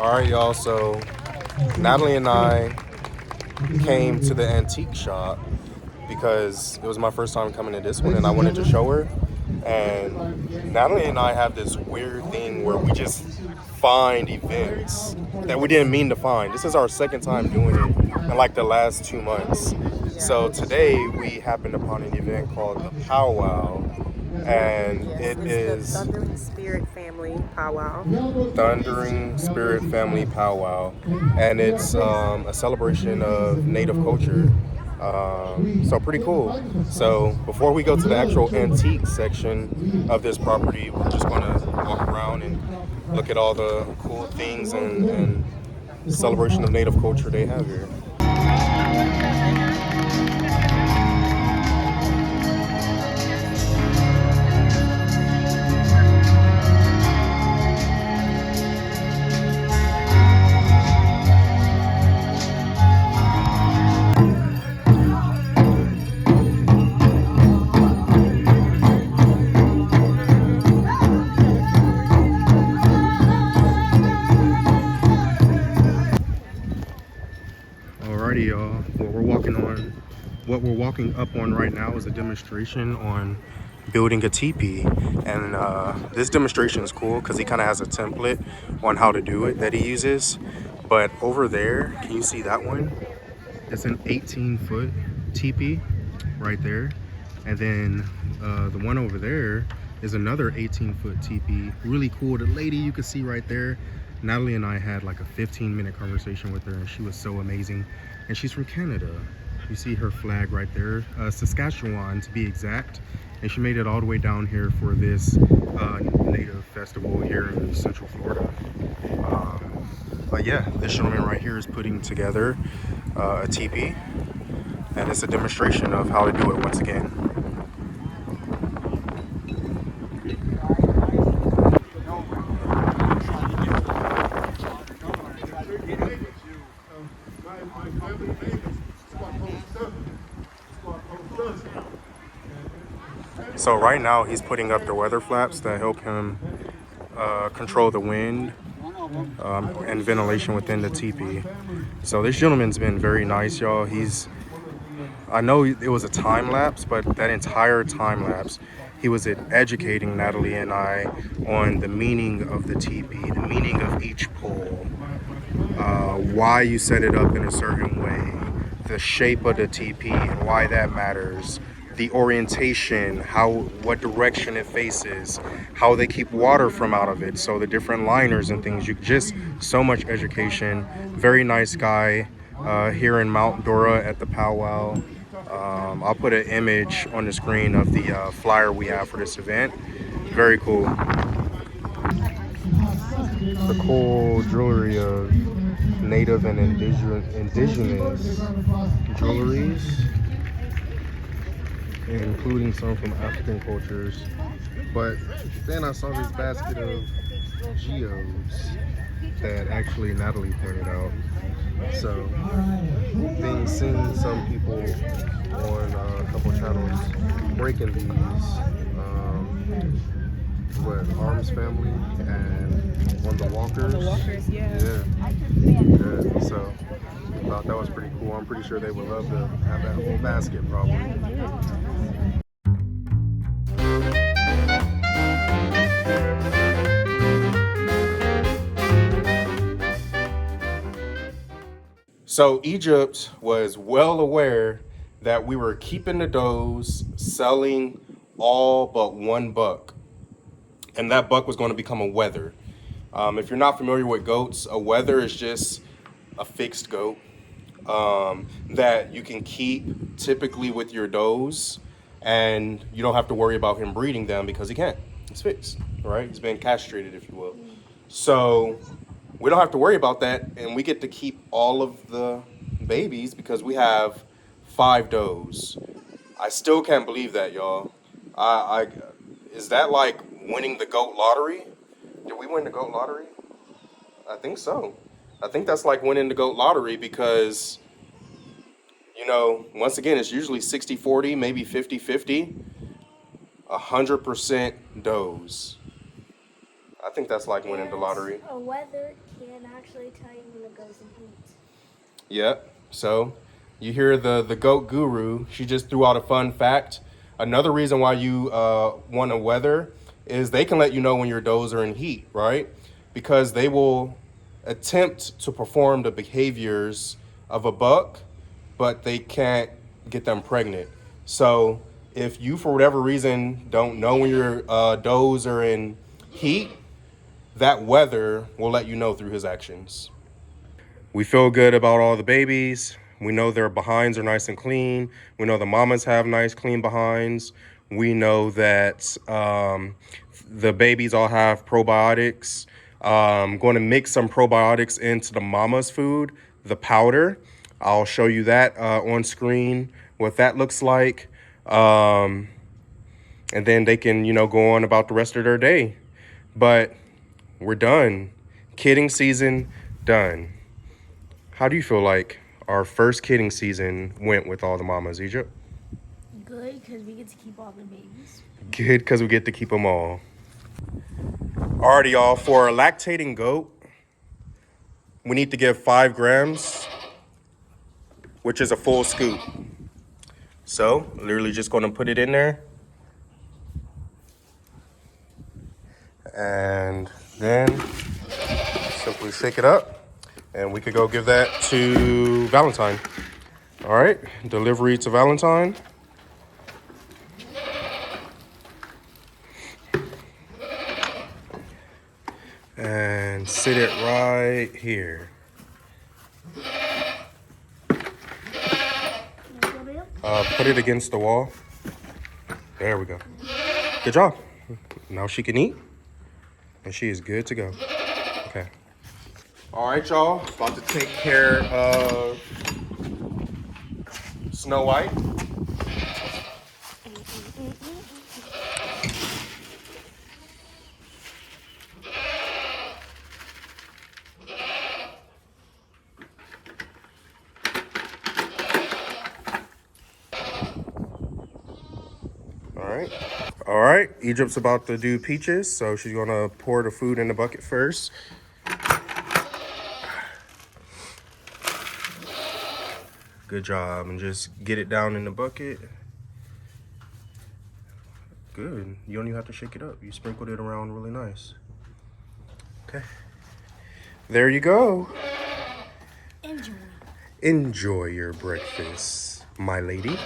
All right, y'all. So Natalie and I came to the antique shop because it was my first time coming to this one and I wanted to show her. And Natalie and I have this weird thing where we just find events that we didn't mean to find. This is our second time doing it in like the last 2 months. So today we happened upon an event called the Pow Wow, and it is the Thundering Spirit Family Powwow. Thundering Spirit Family Pow Wow, and it's a celebration of Native culture. So pretty cool. So before we go to the actual antique section of this property, we're just gonna walk around and look at all the cool things and celebration of Native culture they have here. Alrighty, y'all. What we're walking up on right now is a demonstration on building a teepee, and this demonstration is cool because he kind of has a template on how to do it that he uses. But over there, can you see that one? It's an 18-foot teepee right there, and then the one over there is another 18-foot teepee. Really cool. The lady you can see right there, Natalie and I had like a 15-minute conversation with her, and she was so amazing. And she's from Canada. You see her flag right there, Saskatchewan to be exact. And she made it all the way down here for this Native festival here in Central Florida. But yeah, this gentleman right here is putting together a teepee, and it's a demonstration of how to do it once again. So right now he's putting up the weather flaps that help him control the wind and ventilation within the teepee. So this gentleman's been very nice, y'all. I know it was a time lapse, but that entire time lapse, he was educating Natalie and I on the meaning of the teepee, the meaning of each pole, why you set it up in a certain way, the shape of the teepee and why that matters, the orientation, what direction it faces, how they keep water from out of it, so the different liners and things. Just so much education. Very nice guy here in Mount Dora at the powwow. I'll put an image on the screen of the flyer we have for this event. Very cool. The cool jewelry of native and indigenous jewelries, including some from African cultures. But then I saw this basket of geodes that actually Natalie pointed out. So being seen some people on a couple channels breaking these, Arms Family and on the Walkers. Yeah. Yeah. So I thought that was pretty cool. I'm pretty sure they would love to have that whole basket probably. So Egypt was well aware that we were keeping the does, selling all but one buck. And that buck was going to become a wether. If you're not familiar with goats, a wether is just a fixed goat that you can keep typically with your does, and you don't have to worry about him breeding them because he can't. He's fixed, right? He's been castrated, if you will. So we don't have to worry about that, and we get to keep all of the babies because we have 5 does. I still can't believe that, y'all. Is that like winning the goat lottery? Did we win the goat lottery? I think so. I think that's like winning the goat lottery because, once again, it's usually 60-40, maybe 50-50, 100% does. I think that's like winning the lottery. A weather can actually tell you when it goes in heat. Yep. So you hear the goat guru. She just threw out a fun fact. Another reason why you want a weather is they can let you know when your does are in heat, right? Because they will attempt to perform the behaviors of a buck, but they can't get them pregnant. So if you, for whatever reason, don't know when your does are in heat, that weather will let you know through his actions. We feel good about all the babies. We know their behinds are nice and clean. We know the mamas have nice, clean behinds. We know that the babies all have probiotics. Going to mix some probiotics into the mama's food, the powder. I'll show you that on screen, what that looks like. And then they can, go on about the rest of their day. But we're done. Kidding season, done. How do you feel like our first kidding season went with all the mamas, Egypt? Good, because we get to keep all the babies. Good, because we get to keep them all. Alrighty, y'all. For a lactating goat, we need to give 5 grams, which is a full scoop. So, literally just going to put it in there. And then simply shake it up. And we could go give that to Valentine. All right, delivery to Valentine. And sit it right here. Put it against the wall. There we go. Good job. Now she can eat. And she is good to go. Okay. All right, y'all. About to take care of Snow White. All right. Egypt's about to do Peaches, so she's gonna pour the food in the bucket first. Good job, and just get it down in the bucket. Good. You don't even have to shake it up. You sprinkled it around really nice. Okay. There you go. Enjoy. Enjoy your breakfast, my lady.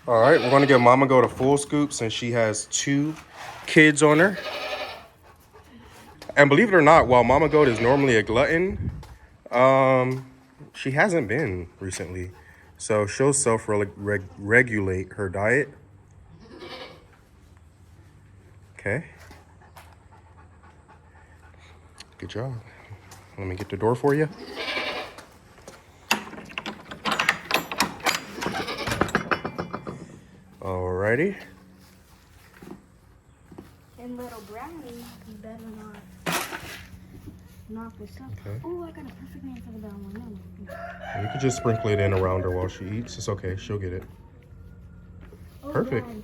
All right, we're gonna give Mama Goat a full scoop since she has 2 kids on her. And believe it or not, while Mama Goat is normally a glutton, she hasn't been recently. So she'll self-regulate her diet. Okay. Good job. Let me get the door for you. Alrighty. And little brownie, you better not knock this up. Okay. Oh, I got a perfect name for the brown one. No. You could just sprinkle it in around her while she eats. It's okay. She'll get it. Oh, Perfect. Dad.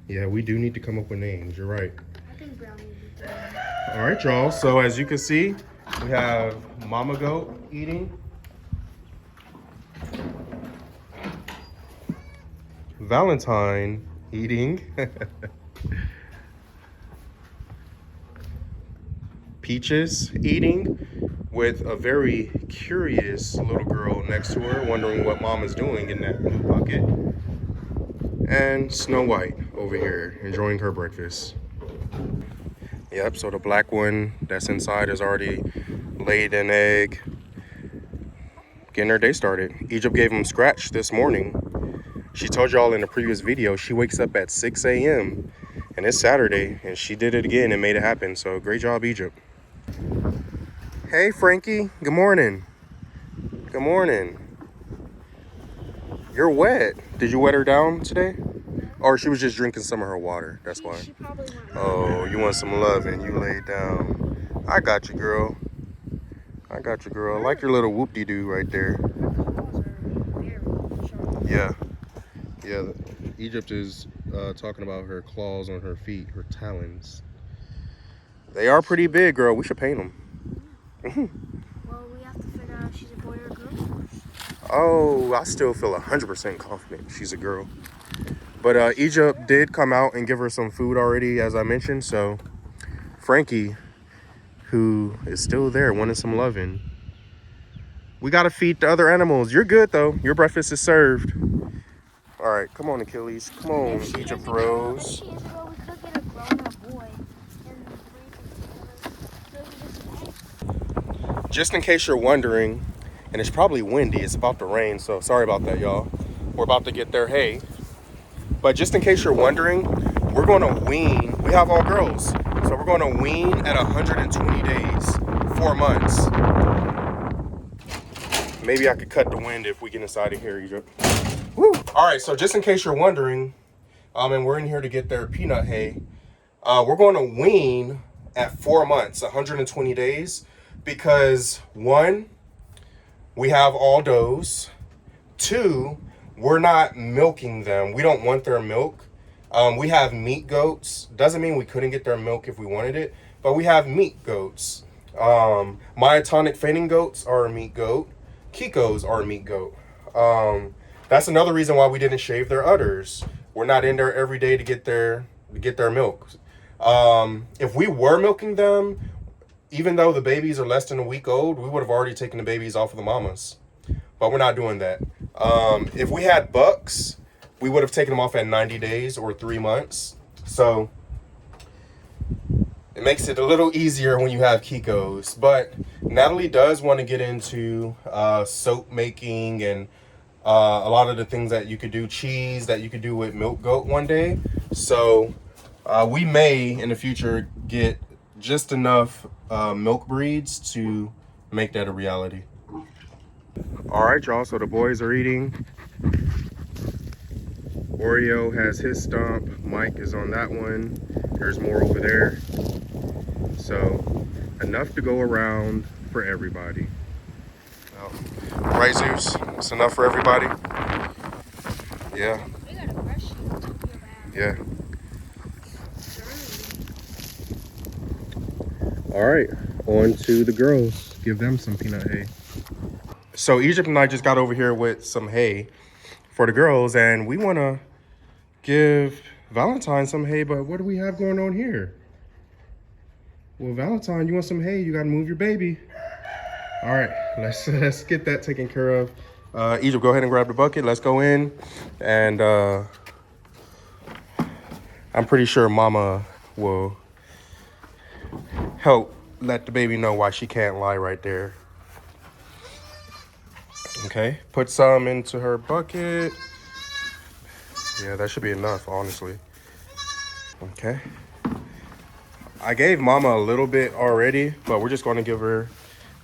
Yeah, we do need to come up with names. You're right. I think brownie would be good. All right, y'all. So as you can see, we have Mama Goat eating. Valentine eating. Peaches eating, with a very curious little girl next to her wondering what Mom is doing in that blue bucket. And Snow White over here enjoying her breakfast. Yep, so the black one that's inside has already laid an egg, getting her day started. Egypt gave him scratch this morning. She told y'all in the previous video she wakes up at 6 a.m. and it's Saturday, and she did it again and made it happen. So great job, Egypt. Hey, Frankie. Good morning. Good morning. You're wet. Did you wet her down today? Or she was just drinking some of her water. That's why. She probably went. Oh, you want some love and you laid down. I got you, girl. I got you, girl. I like your little whoop-de-doo right there. Yeah. Yeah. Egypt is talking about her claws on her feet, her talons. They are pretty big, girl. We should paint them. Well, we have to figure out if she's a boy or a girl. Oh, I still feel 100% confident she's a girl. But Egypt did come out and give her some food already, as I mentioned. So Frankie, who is still there, wanted some loving. We got to feed the other animals. You're good, though. Your breakfast is served. All right, come on, Achilles. Come on, If she Egypt is a girl, Rose. we could get a grown-up boy and breed together. Just in case you're wondering, and it's probably windy, it's about to rain, so sorry about that, y'all. We're about to get their hay. But just in case you're wondering, we're going to wean. We have all girls, so we're going to wean at 120 days, 4 months. Maybe I could cut the wind if we get inside of here, Egypt. Woo! All right, so just in case you're wondering, and we're in here to get their peanut hay, we're going to wean at 4 months, 120 days, because 1, we have all does. 2, we're not milking them. We don't want their milk. We have meat goats. Doesn't mean we couldn't get their milk if we wanted it, but we have meat goats. Myotonic fainting goats are a meat goat. Kikos are a meat goat. That's another reason why we didn't shave their udders. We're not in there every day to get their milk. If we were milking them, even though the babies are less than a week old, we would have already taken the babies off of the mamas. But we're not doing that. If we had bucks, we would have taken them off at 90 days or 3 months. So it makes it a little easier when you have Kikos. But Natalie does want to get into soap making and a lot of the things that you could do, cheese that you could do with milk goat one day. So we may in the future get just enough milk breeds to make that a reality. All right, y'all, so the boys are eating. Oreo has his stump. Mike is on that one. There's more over there. So enough to go around for everybody. Right, Zeus? It's enough for everybody? Yeah. We gotta brush you. Yeah. All right, on to the girls. Give them some peanut hay. So Egypt and I just got over here with some hay for the girls, and we want to give Valentine some hay, but what do we have going on here? Well, Valentine, you want some hay? You got to move your baby. All right, let's get that taken care of. Egypt, go ahead and grab the bucket. Let's go in, and I'm pretty sure Mama will help let the baby know why she can't lie right there. Okay, put some into her bucket. Yeah, that should be enough, honestly. Okay. I gave Mama a little bit already, but we're just going to give her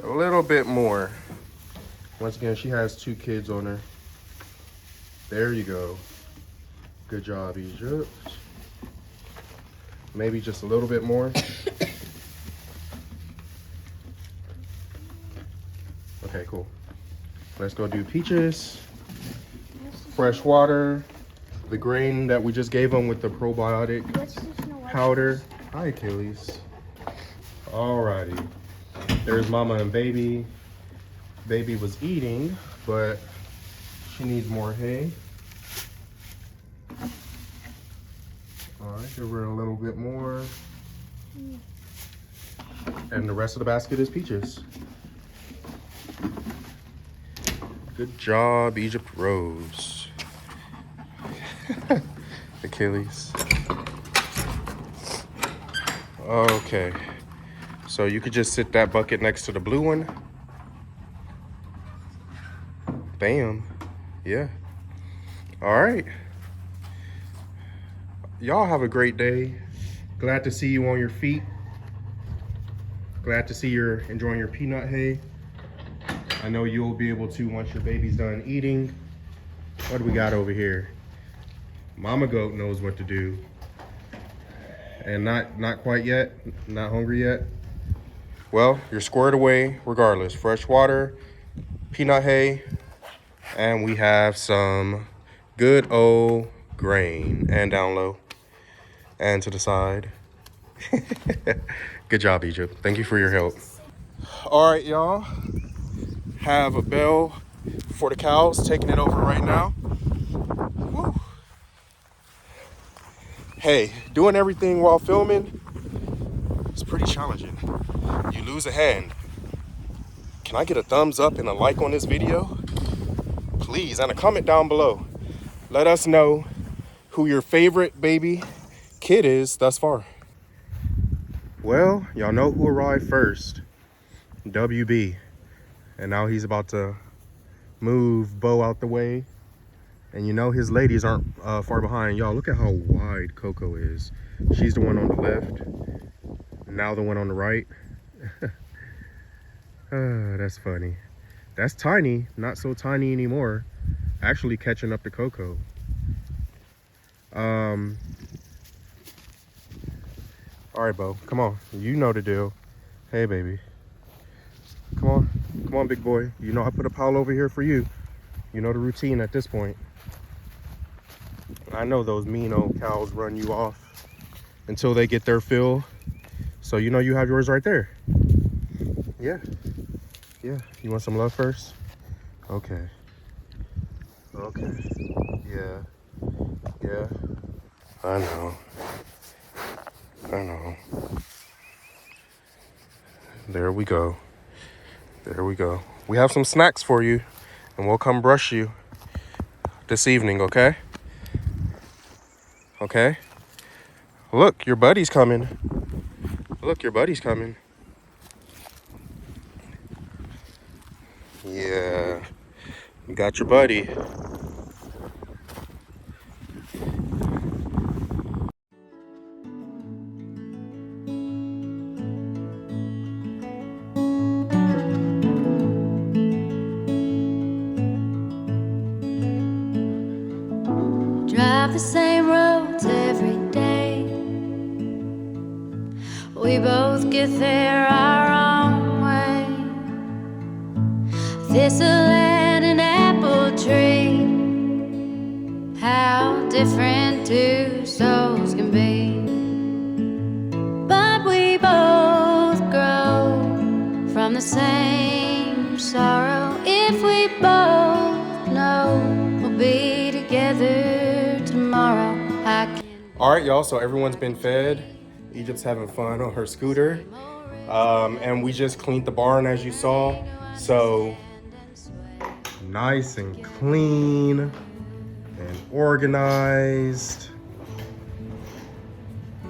a little bit more. Once again, she has 2 kids on her. There you go. Good job, Egypt. Maybe just a little bit more. Okay, cool. Let's go do peaches, fresh water, the grain that we just gave them with the probiotic powder. Hi, Achilles. Alrighty. There's Mama and Baby. Baby was eating, but she needs more hay. Alright, give her a little bit more. And the rest of the basket is peaches. Good job, Egypt Rose. Achilles. Okay. So you could just sit that bucket next to the blue one. Bam. Yeah. All right. Y'all have a great day. Glad to see you on your feet. Glad to see you're enjoying your peanut hay. I know you'll be able to once your baby's done eating. What do we got over here? Mama goat knows what to do. And not quite yet, not hungry yet. Well, you're squared away regardless. Fresh water, peanut hay, and we have some good old grain. And down low, and to the side. Good job, Egypt. Thank you for your help. All right, y'all. Have a bell for the cows. Taking it over right now. Woo. Hey, doing everything while filming is pretty challenging. You lose a hand. Can I get a thumbs up and a like on this video? Please, and a comment down below. Let us know who your favorite baby kid is thus far. Well, y'all know who arrived first. WB. And now he's about to move Bo out the way. And you know his ladies aren't far behind. Y'all, look at how wide Coco is. She's the one on the left. Now the one on the right. That's funny. That's tiny. Not so tiny anymore. Actually catching up to Coco. All right, Bo. Come on. You know the deal. Hey, baby. Come on. Come on, big boy. You know I put a pile over here for you. You know the routine at this point. I know those mean old cows run you off until they get their fill. So you know you have yours right there. Yeah. Yeah. You want some love first? Okay. Okay. Yeah. Yeah. I know. I know. There we go. There we go. We have some snacks for you, and we'll come brush you this evening, okay? Okay? Look, your buddy's coming. Look, your buddy's coming. Yeah. You got your buddy. Drive the same roads every day. We both get there our own way. Thistle and an apple tree. How different two souls can be. But we both grow from the same sorrow. If we both know we'll be together tomorrow. All right, y'all, so everyone's been fed. Egypt's having fun on her scooter. And we just cleaned the barn, as you saw. So nice and clean and organized.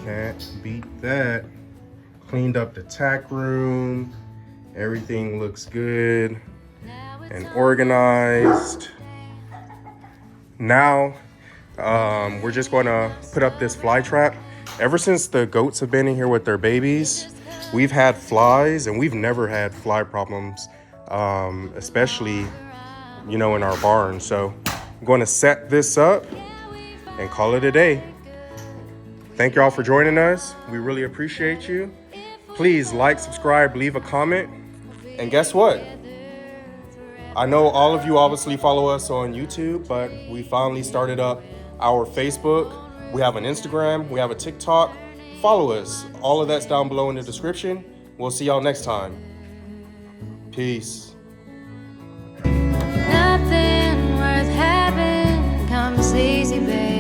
Can't beat that. Cleaned up the tack room. Everything looks good and organized. Now, we're just gonna put up this fly trap. Ever since the goats have been in here with their babies, we've had flies, and we've never had fly problems, especially, you know, in our barn. So I'm going to set this up and call it a day. Thank y'all for joining us. We really appreciate you. Please like, subscribe, leave a comment. And guess what? I know all of you obviously follow us on YouTube, but we finally started up our Facebook. We have an Instagram, we have a TikTok. Follow us. All of that's down below in the description. We'll see y'all next time. Peace. Nothing worth having comes easy, babe.